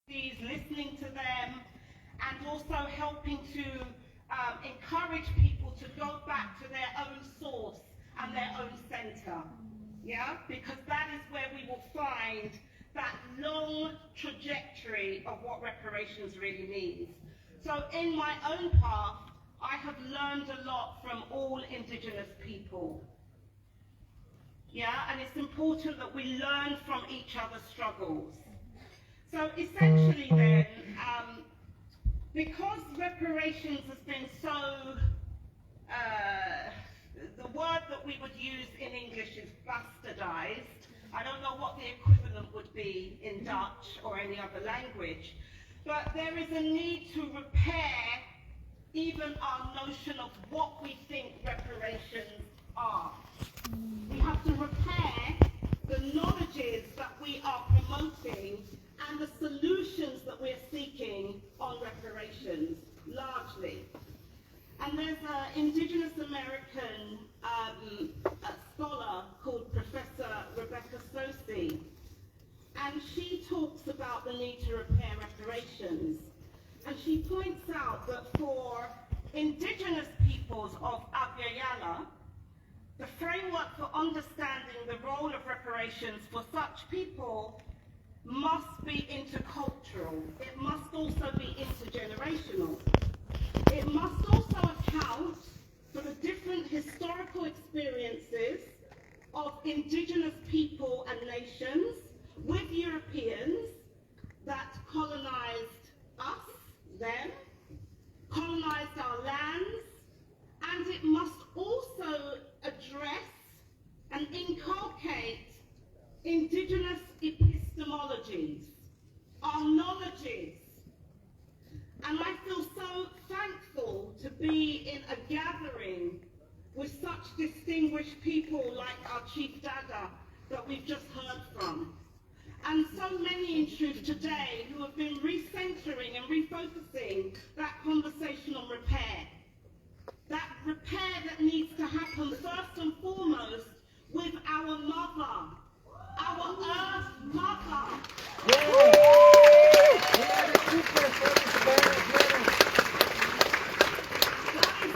listening to them, and also helping to encourage people to go back to their own source and their own center. Yeah, because that is where we will find that long trajectory of what reparations really means. So in my own path, I have learned a lot from all Indigenous people. Yeah, and it's important that we learn from each other's struggles. So essentially then, because reparations has been so, the word that we would use in English is bastardized. I don't know what the equivalent would be in Dutch or any other language, but there is a need to repair even our notion of what we think reparations are. We have to repair the knowledges that we are promoting and the solutions that we're seeking on reparations, largely. And there's an Indigenous American scholar called Professor Rebecca Sosi, and she talks about the need to repair reparations. And she points out that for Indigenous peoples of Abya Yala, the framework for understanding the role of reparations for such people must be intercultural. It must also be intergenerational. It must also account for the different historical experiences of Indigenous people and nations with Europeans that colonized us, them, colonized our lands, and it must also address and inculcate Indigenous epistemologies, our knowledges. And I feel so thankful to be in a gathering with such distinguished people like our Chief Dada that we've just heard from. And so many in truth today who have been recentering and refocusing that conversation on repair. That repair that needs to happen first and foremost with our mother, our Earth Mother. That is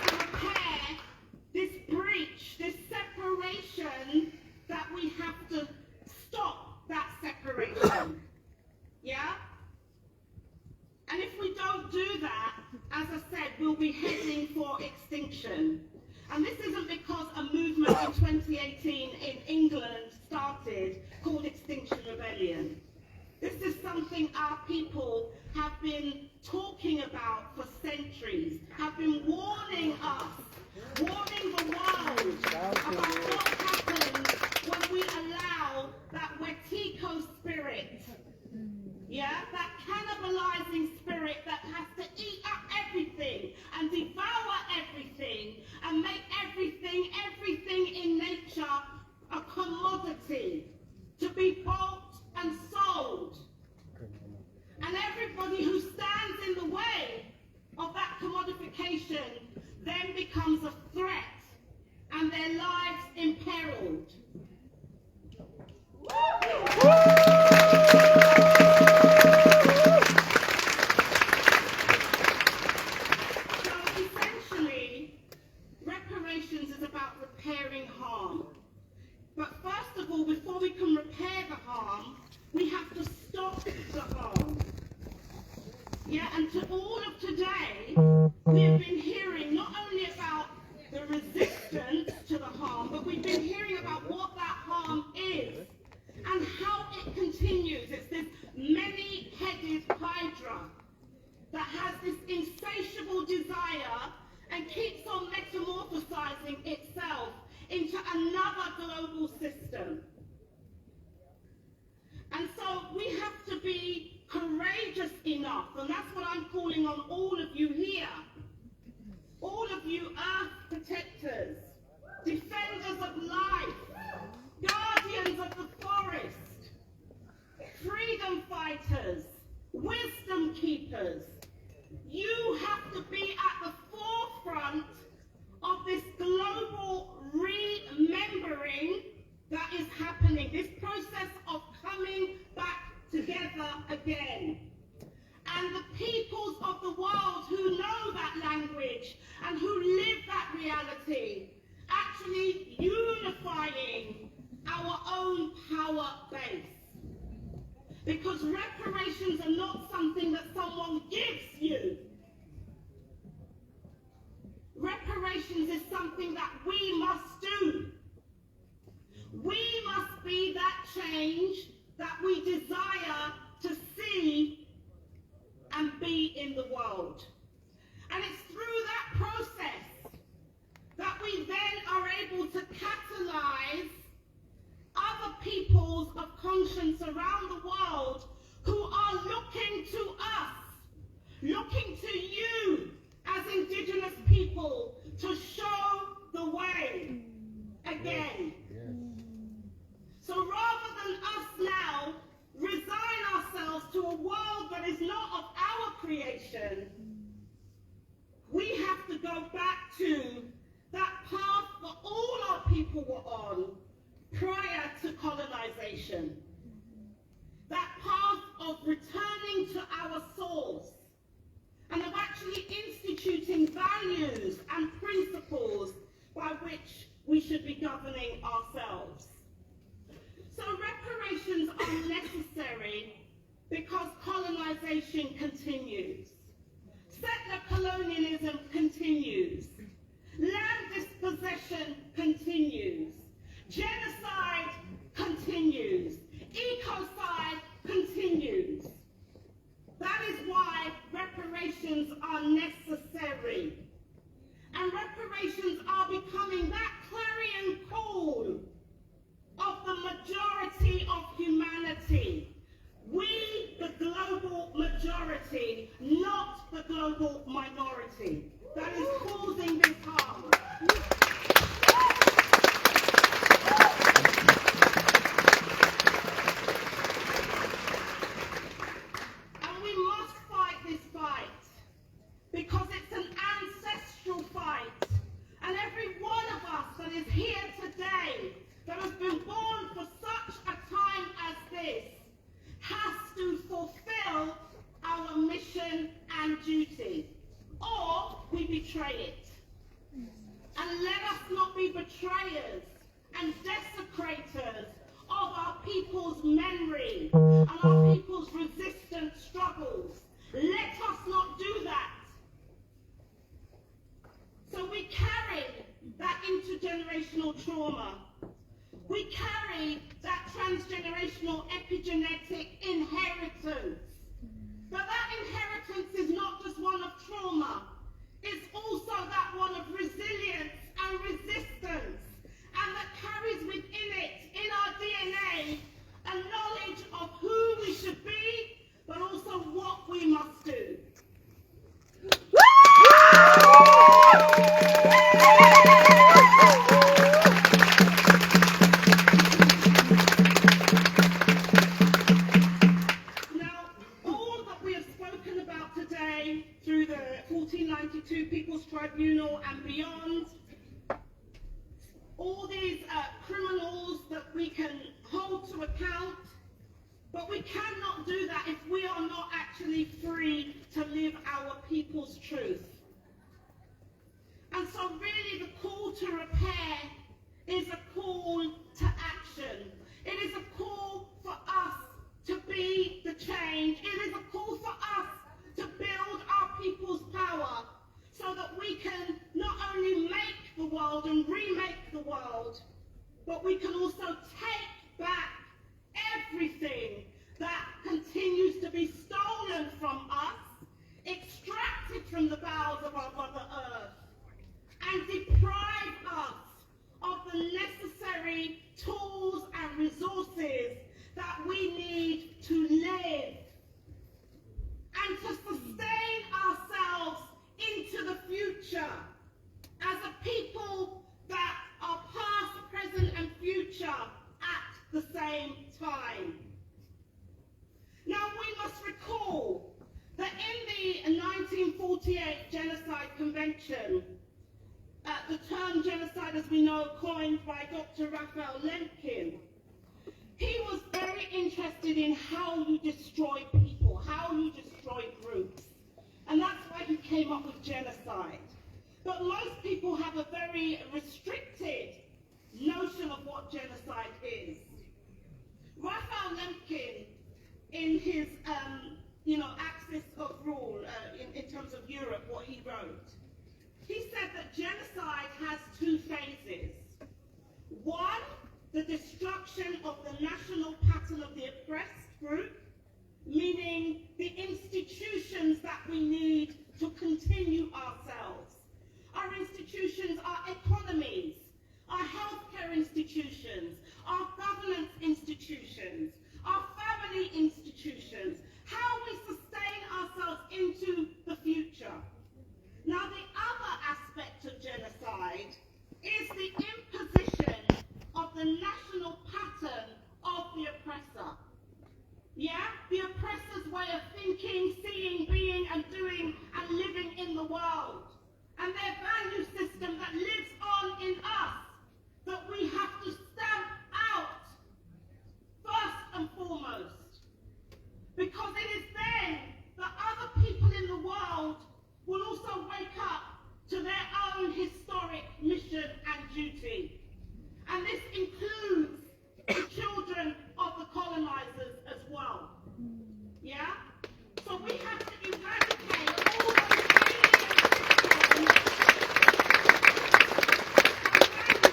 to repair this breach, this separation, that we have to stop that separation. Yeah? And if we don't do that, as I said, we'll be heading for extinction. And this isn't because a movement in 2018 in England started called Extinction Rebellion. This is something our people have been talking about for centuries, have been warning us, warning the world about what happens when we allow that Wetiko spirit, yeah, that cannibalizing spirit that has to eat up everything and devour everything and make everything in nature a commodity to be bought and sold. And everybody who stands in the way of that commodification then becomes a threat and their lives imperiled. So essentially, reparations is about repairing harm. But first of all, before we can repair the harm, we have to stop the harm. Yeah, and to all of today, we have been hearing not only about the resistance to the harm, but we've been hearing about what that harm is and how it continues. It's this many-headed hydra that has this insatiable desire and keeps on metamorphosizing itself into another global system. And so we have to be courageous enough, and that's what I'm calling on all of you here, all of you earth protectors, defenders of life, guardians of the forest, freedom fighters, wisdom keepers. You have to be at the forefront of this global remembering that is happening, this process of coming back together again. language and who live that reality, actually unifying our own power base. Because reparations are not something that someone gives you. Reparations is something that we must do. We must be that change that we desire to see and be in the world. And it's through that process that we then are able to catalyze other peoples of conscience around the world who are looking to us, looking to you as Indigenous people to show the way again. So rather than us now resign ourselves to a world that is not of our creation, we have to go back to that path that all our people were on prior to colonization. That path of returning to our source and of actually instituting values and principles by which we should be governing ourselves. So reparations are necessary because colonization continues. Settler colonialism continues. Land dispossession continues. Genocide continues. Ecocide continues. That is why reparations are necessary. And reparations are becoming that clarion call of the majority of humanity. We, the global majority, not the global minority, that is causing this harm. And we must fight this fight because it's an ancestral fight. And every one of us that is here today, that has been born for such a time as this, has to fulfill our mission and duty, or we betray it. And let us not be betrayers and desecrators of our people's memory and our people's resistance struggles. Let us not do that. So we carry that intergenerational trauma. We carry that transgenerational epigenetic inheritance. But that inheritance is not just one of trauma. It's also that one of resilience and resistance. And that carries within it, in our DNA, a knowledge of who we should be, but also what we must do. Through the 1492 People's Tribunal and beyond, all these criminals that we can hold to account, but we cannot do that if we are not actually free to live our people's truth. And so really the call to repair is a call to action. It is a call for us to be the change. It is a call for us to build our people's power so that we can not only make the world and remake the world, but we can also take back everything that continues to be stolen from us, extracted from the bowels of our Mother Earth, and deprive us of the necessary tools and resources that we need to live and to sustain ourselves into the future as a people that are past, present, and future at the same time. Now we must recall that in the 1948 Genocide Convention, the term genocide, as we know, coined by Dr. Raphael Lemkin, he was very interested in how you destroy people, how you destroy groups. And that's why he came up with genocide. But most people have a very restricted notion of what genocide is. Raphael Lemkin, in his Axis of Rule, in terms of Europe, what he wrote, he said that genocide has two phases. One, the destruction of the national pattern of the oppressed group, meaning the institutions that we need to continue ourselves. Our institutions are economies, our healthcare institutions, our governance institutions, our family institutions, how we sustain ourselves into the future. Now, the other aspect of genocide is the imposition of the national pattern of the oppressor. Yeah? The oppressor's way of thinking, seeing, being, and doing, and living in the world. And their value system that lives on in us, that we have to stamp out first and foremost. Because it is then that other people in the world will also wake up to their own historic mission and duty. And this includes the children of the colonizers as well. Yeah? So we have to eradicate all those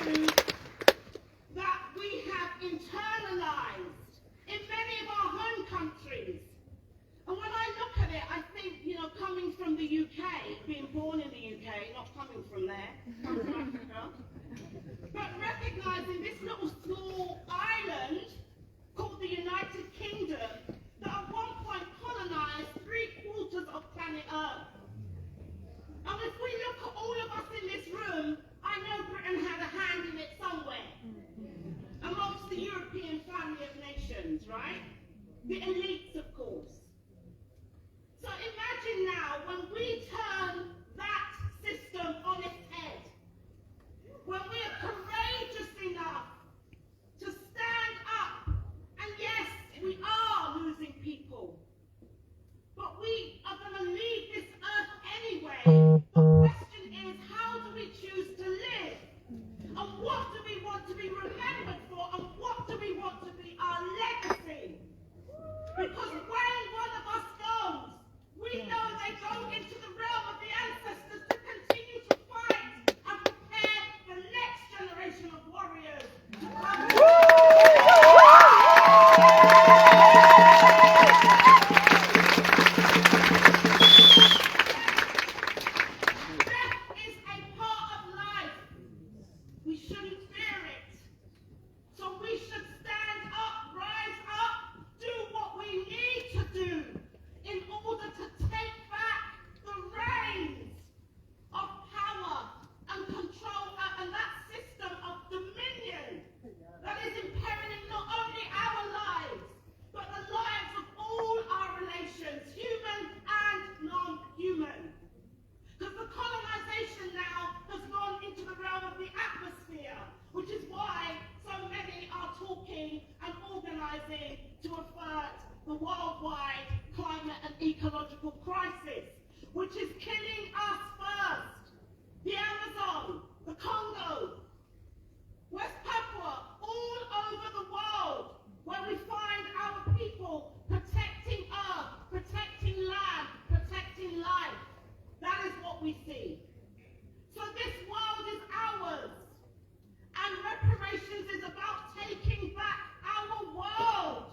values that we have internalized in many of our home countries. And when I look at it, I think, coming from the UK, being born in the UK, not coming from there, come from Africa, but recognizing this little small island called the United Kingdom that at one point colonized 3/4 of planet Earth. And if we look at all of us in this room, I know Britain had a hand in it somewhere, amongst the European family of nations, right? The elites, of course. So imagine now when we turn that system on its head, when we are courageous enough to stand up, and yes, we are losing people, but we are going to leave this earth anyway. The question is, how do we choose to live? And what do we want to be remembered for? And what do we want to be our legacy? Because when one of us goes, we know they go into the realm of the ancestors to continue to fight and prepare the next generation of warriors to come. Death is a part of life. We shouldn't fear it. So we should stand up, rise up, do what we need to do in order to take back the reins of power and control and that system of dominion that is imperiling not only our lives, but the lives of all our relations, human and non-human. Because the colonization now has gone into the realm of the atmosphere, which is why so many are talking and organizing to avert the worldwide climate and ecological crisis, which is killing us first. The Amazon, the Congo, West Papua, all over the world, where we find our people protecting earth, protecting land, protecting life. That is what we see. So this world is ours. And reparations is about taking back our world.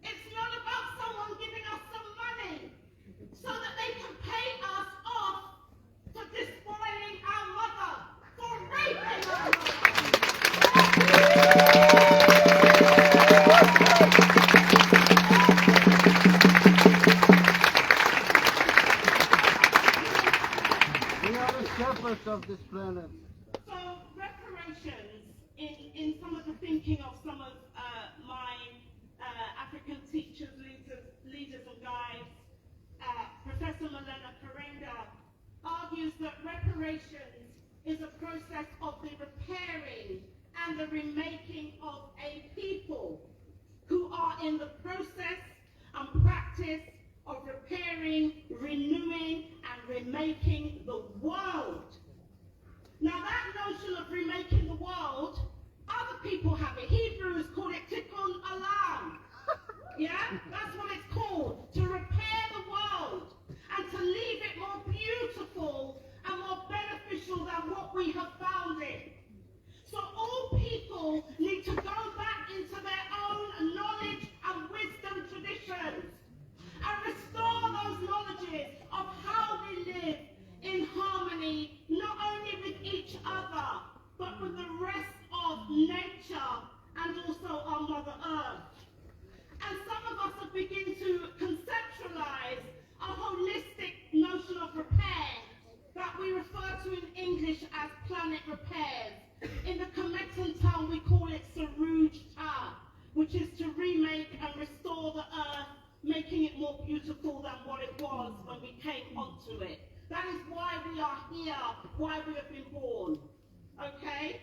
It's not about someone giving us some money so that they can pay us off for despoiling our mother, for raping our mother. We are the shepherds of this planet. So reparations, in some of the thinking of some of my African teachers, leaders and guides, Professor Malena Karenga argues that reparations is a process of the repairing and the remaking of a people who are in the process and practice of repairing, renewing, and remaking the world. Now that notion of remaking the world, other people have it. Hebrews call it tikkun olam. Yeah, that's what it's called. To repair the world and to leave it more beautiful and more beneficial than what we have found it. So all people need to go back into their own knowledge and wisdom traditions and restore those knowledges of how we live in harmony, not only with each other, but with the rest of nature and also our Mother Earth. And some of us have begun to conceptualize a holistic notion of repair that we refer to in English as planet repairs. In the Kemetan tongue, we call it Saruj Ta, which is to remake and restore the earth, making it more beautiful than what it was when we came onto it. That is why we are here, why we have been born. Okay?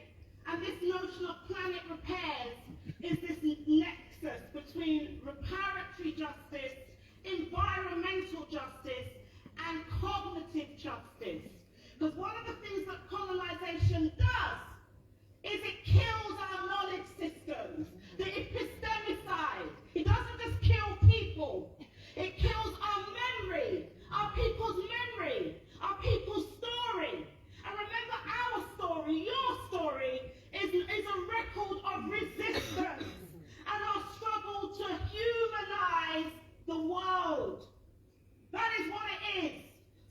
And this notion of planet repairs is this nexus between reparatory justice, environmental justice, and cognitive justice. Because one of the things that colonization does is it kills our knowledge systems. The epistemicide. It doesn't just kill people. It kills our memory, our people's memory, our people's story. And remember, our story, your story, is a record of resistance and our struggle to humanize the world. That is what it is.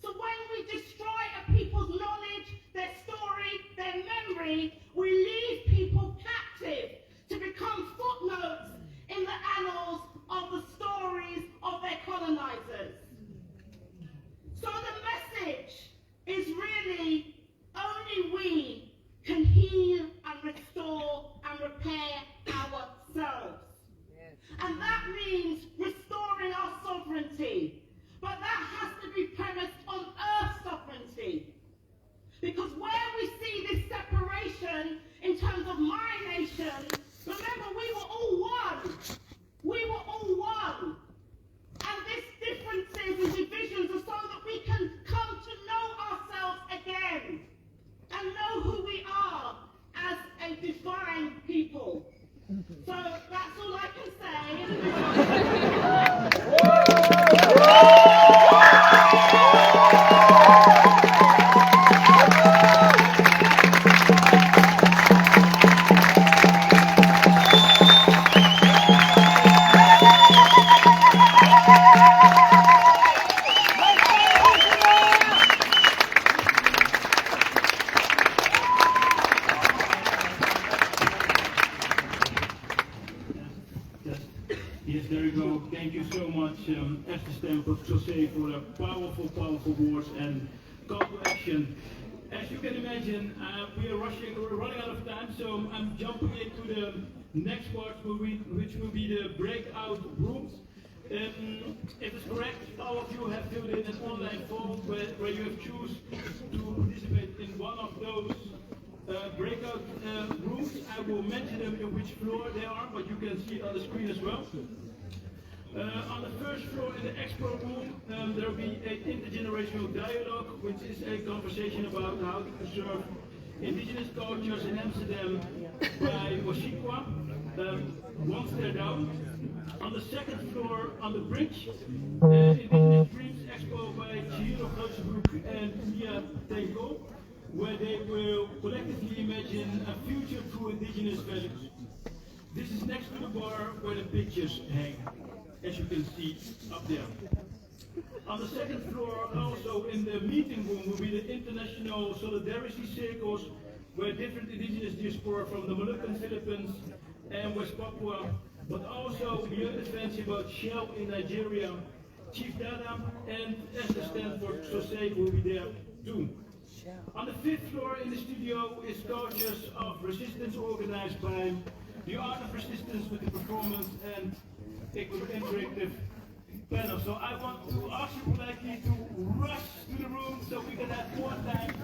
So when we destroy a people's knowledge, their story, their memory, we leave people captive to become footnotes in the annals of the stories of their colonizers. So the message is really only we can heal and restore and repair ourselves. And that means restoring our sovereignty. But that has to be premised on earth sovereignty. Because where we see this separation in terms of my nation, remember we were all one. We were all one. And these differences and divisions are so that we can come to know ourselves again and know who we are as a divine people. So that's all I can say. Yes, there you go. Thank you so much, Esther Stamford, Jose, for the powerful words and call to action. As you can imagine, we're running out of time, so I'm jumping into the next part, which will be the breakout rooms. It is correct, all of you have filled in an online form where you have chosen to participate in one of those breakout rooms. I will mention them in which floor they are, but you can see it on the screen as well. On the first floor in the expo room, there will be an intergenerational dialogue, which is a conversation about how to preserve indigenous cultures in Amsterdam by Oshikwa, once they're down. On the second floor, on the bridge, Indigenous Dreams Expo by Chihiro Grootsenbroek and Mia Tenko, where they will collectively imagine a future through indigenous values. This is next to the bar where the pictures hang, as you can see up there. On the second floor, also in the meeting room, will be the international solidarity circles, where different indigenous diaspora from the Moluccan Philippines and West Papua, but also the advance about Shell in Nigeria, Chief Dada and Esther Stamford Jose will be there too. On the fifth floor in the studio is Cultures of Resistance, organized by the Art of Resistance with the performance and interactive panel. So I want to ask you politely to rush to the room so we can have more time.